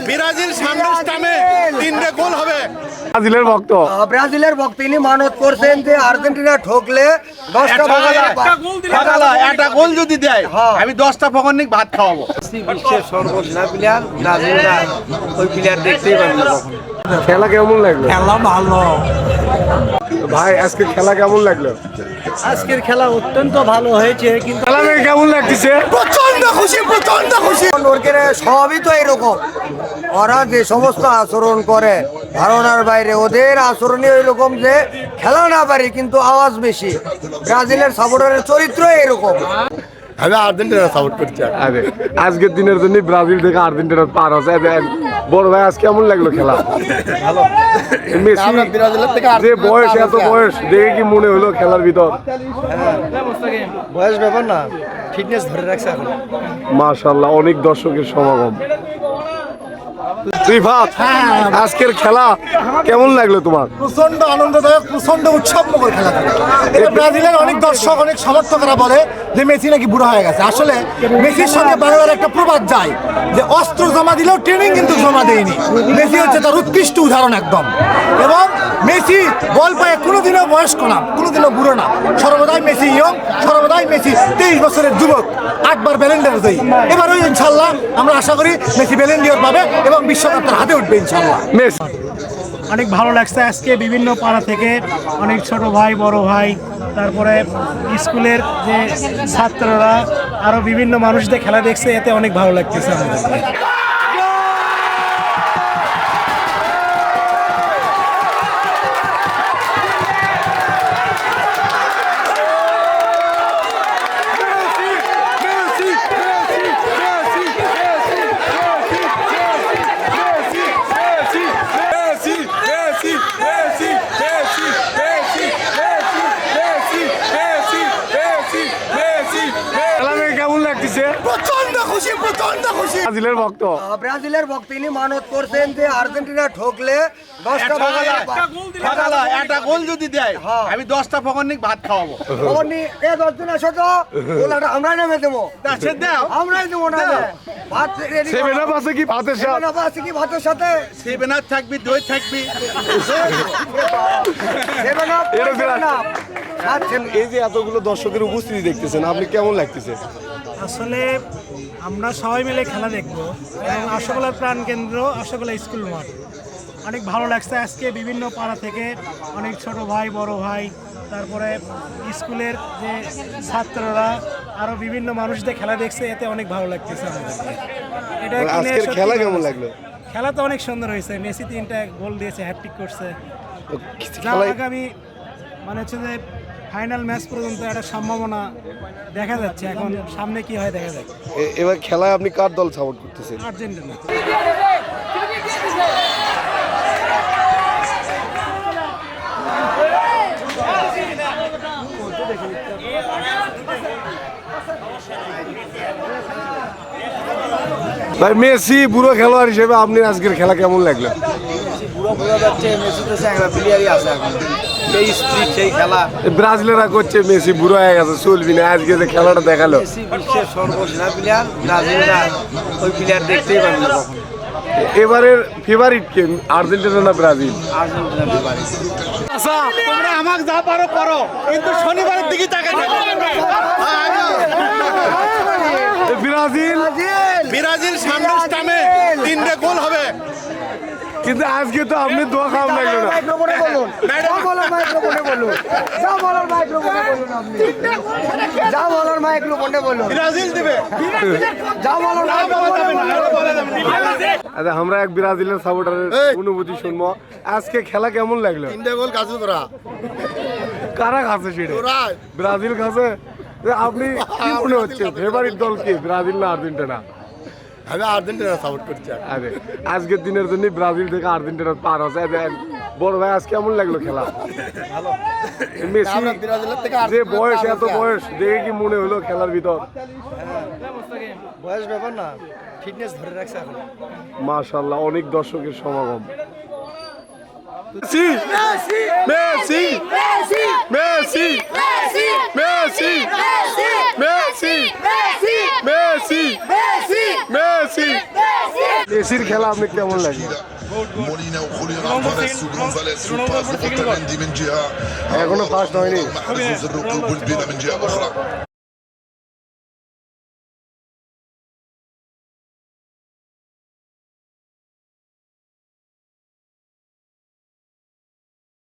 Brazil সামনের স্টামে 3টে গোল হবে। ব্রাজিলের ভক্ত তিনি মানত করছেন যে আর্জেন্টিনা ঠকলে 10টা একটা গোল যদি দেয় আমি 10টা পকরনিক ভাত খাওয়াবো। বিশ্বের সর্বসেরা প্লেয়ার ব্রাজিল না, ওই প্লেয়ার দেখতেই পাবেন না। খেলা কেমন লাগলো? খেলা ভালো ভাই, আজকে খেলা কেমন লাগলো? আজকের খেলা অত্যন্ত ভালো হয়েছে, কিন্তু খেলা দেখে কেমন লাগতেছে? প্রচন্ড খুশি। সবই তো এরকম, ওরা যে সমস্ত আচরণ করে ধারণার বাইরে, ওদের আচরণই এরকম যে খেলা না পারি কিন্তু আওয়াজ বেশি। ব্রাজিলের সাপোর্টারের চরিত্র এরকম। আমি আর্জেন্টিনা সাপোর্ট করছি। আরে আজকের দিনের জন্য ব্রাজিল থেকে আর্জেন্টিনা পার হচ্ছে। বড় ভাই, আজ কেমন লাগলো খেলা? ভালো। মেসি ব্রাজিলের থেকে যে বয়স, এত বয়স দেখে কি মনে হলো খেলার ভিতর? বয়স ব্যাপার না, ফিটনেস ধরে রাখছে এখন। মাশাআল্লাহ, অনেক দর্শকের সমাগম। রিফাত, আজকের খেলা কেমন লাগলো তোমার? প্রচন্ড আনন্দদায়ক, প্রচন্ড উৎসবমুখর খেলা। এটা ব্রাজিলের অনেক দর্শক, অনেক সমর্থকরা বলে যে মেসি নাকি বুড়ো হয়ে গেছে। আসলে মেসির সঙ্গে বাংলার একটা প্রবাদ যায় যে অস্ত্র জমা দিলেও ট্রেনিং কিন্তু জমা দেয়নি। মেসি হচ্ছে তার উৎকৃষ্ট উদাহরণ একদম। এবং মেসি বল পায়ে কোনোদিনও বয়স্ক না, কোনোদিনও বুড়ো না, সর্বদাই মেসি ইয়ং, সর্বদাই মেসি 23 বছরের যুবক, 8বার ব্যালন ডি অর জয়ী। এবারও ইনশাল্লাহ আমরা আশা করি মেসি ব্যালন ডি অর পাবে এবং বিশ্বকাপ তার হাতে উঠবে ইনশাল্লাহ। মেসি অনেক ভালো লাগছে আজকে বিভিন্ন পাড়া থেকে অনেক ছোট ভাই, বড় ভাই, তারপরে স্কুলের যে ছাত্ররা, আরো বিভিন্ন মানুষদের খেলা দেখছে, এতে অনেক ভালো লাগতেছে আমাদের। ব্রাজিলের ভক্ত তিনি মানত করছেন যে আর্জেন্টিনা ঠকলে 10টা একটা গোল যদি দেয় আমি 10টা পকরনিক ভাত খাওয়াবো। 10 জন আসো তো, গোলটা আমরাই নেমে দেবো, আমরাই দেবো না ভাত রেডি। সেভেন আপ আছে কি ভাতের সাথে? আছে কি ভাতের সাথে? 7 আপ থাকবি, দই থাকবি। এই যে এতগুলো দর্শকের উপস্থিতি দেখতেছেন, আপনি কেমন লাগতেছে? আসলে আমরা সবাই মিলে খেলা দেখবো এবং আশাকোলার প্রাণকেন্দ্র আশাকোলা স্কুল মাঠ। অনেক ভালো লাগছে আজকে বিভিন্ন পাড়া থেকে অনেক ছোট ভাই, বড় ভাই, তারপরে স্কুলের যে ছাত্ররা, আরো বিভিন্ন মানুষদের খেলা দেখছে, এতে অনেক ভালো লাগতেছে আমাদের। এটা আজকের খেলা কেমন লাগলো? খেলা তো অনেক সুন্দর হয়েছে। মেসি 3টা গোল দিয়েছে, হ্যাটট্রিক করছে। আগামী মানে হচ্ছে যে ফাইনাল ম্যাচ পর্যন্ত একটা সম্ভাবনা দেখা যাচ্ছে, এখন সামনে কি হয় দেখা যাক। এবার খেলায় আপনি কার দল সাপোর্ট করতেছেন? আর্জেন্টিনা। ভাই, মেসি বুড়ো খেলোয়াড় হিসেবে আপনি আজকের খেলা কেমন লাগলো? পুরো বোঝা যাচ্ছে মেসি তো একটা প্লেয়ারই আছে এখন, সেই স্পিড, সেই খেলা। ব্রাজিলেরা করছে মেসি বুড়ো হয়ে গেছে, চলবি না। আজকে যে খেলাটা দেখালো, মেসি বিশ্বের সর্বসেরা প্লেয়ার, ব্রাজিল না, ওই প্লেয়ার দেখতেই পাবেন না কখন। এবারের ফেভারিট কে, আর্জেন্টিনা না ব্রাজিল? Argentina favourite. তোমরা আমাকে যা পারো করো, কিন্তু শনিবারের দিকে তাকাই থাকো। ব্রাজিল সামনের স্টামে 3টে গোল হবে। কিন্তু আজকে তো আপনি দোয়া খাওয়া লাগলো না। ব্রাজিল দিবে। আচ্ছা, আমরা এক ব্রাজিলের সাপোর্টারের অনুভূতি শুনবো। আজকে খেলা কেমন লাগলো? 3টে গোল কাছে তোরা। কারা খাচ্ছে সেটা? ব্রাজিল খাচ্ছে। আপনি কি মনে হচ্ছে ফেভারিট দল কি, ব্রাজিল না আর্জেন্টিনা? আমি আর্জেন্টিনা সাপোর্ট করছি। আরে আজকের দিনের জন্য ব্রাজিল থেকে আর্জেন্টিনা পার হচ্ছে। বড় ভাই, আজ কেমন লাগলো খেলা? মেসি যে বয়স, এত বয়স দেখে কি মনে হলো খেলার ভিতর? বয়স ব্যাপার না, ফিটনেস ধরে রাখছে এখন। মাশাআল্লাহ, অনেক দর্শকের সমাগম। Messi Messi Messi Messi Messi Messi Messi Messi Messi মেসির খেলা আপনি কেমন লাগে? مولينا وخوليان الفارس وغونزاليس وباز وأوتاميندي من جهة এখনো ফার্স্ট হয়নি। مع حزوز الركوب والبناء من جهة أخرى